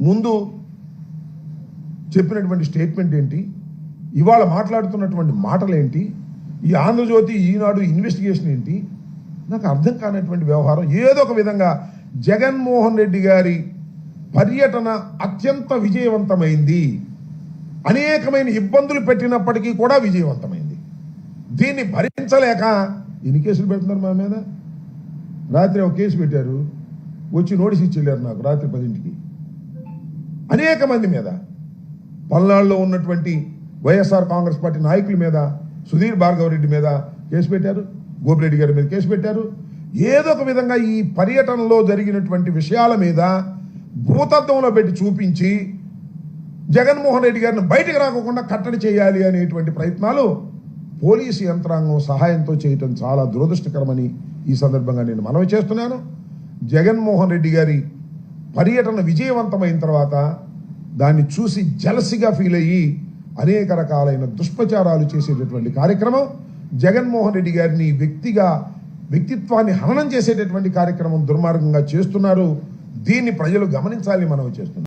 ముందు చెప్పినటువంటి స్టేట్మెంట్ ఏంటి, ఇవాళ మాట్లాడుతున్నటువంటి మాటలేంటి, ఈ ఆంధ్రజ్యోతి ఈనాడు ఇన్వెస్టిగేషన్ ఏంటి, నాకు అర్థం కానటువంటి వ్యవహారం. ఏదో ఒక విధంగా జగన్మోహన్ రెడ్డి గారి పర్యటన అత్యంత విజయవంతమైంది, అనేకమైన ఇబ్బందులు పెట్టినప్పటికీ కూడా విజయవంతమైంది. దీన్ని భరించలేక ఎన్ని కేసులు పెడుతున్నారు మా మీద. రాత్రి ఒక కేసు పెట్టారు, వచ్చి నోటీస్ ఇచ్చి వెళ్ళారు నాకు రాత్రి 10ంటికి. అనేక మంది మీద, పల్నాడులో ఉన్నటువంటి వైఎస్ఆర్ కాంగ్రెస్ పార్టీ నాయకుల మీద, సుధీర్ భార్గవ్ రెడ్డి మీద కేసు పెట్టారు, గోపిరెడ్డి గారి మీద కేసు పెట్టారు. ఏదో ఒక విధంగా ఈ పర్యటనలో జరిగినటువంటి విషయాల మీద భూతత్వంలో పెట్టి చూపించి జగన్మోహన్ రెడ్డి గారిని బయటకు రాకుండా కట్టడి చేయాలి అనేటువంటి ప్రయత్నాలు పోలీసు యంత్రాంగం సహాయంతో చేయటం చాలా దురదృష్టకరమని ఈ సందర్భంగా నేను మనవి చేస్తున్నాను. జగన్మోహన్ రెడ్డి గారి పర్యటన విజయవంతమైన తర్వాత దాన్ని చూసి జలసిగా ఫీల్ అయ్యి అనేక రకాలైన దుష్ప్రచారాలు చేసేటటువంటి కార్యక్రమం, జగన్మోహన్ రెడ్డి గారిని వ్యక్తిత్వాన్ని హననం చేసేటటువంటి కార్యక్రమం దుర్మార్గంగా చేస్తున్నారు. దీన్ని ప్రజలు గమనించాలని మనవి చేస్తున్నారు.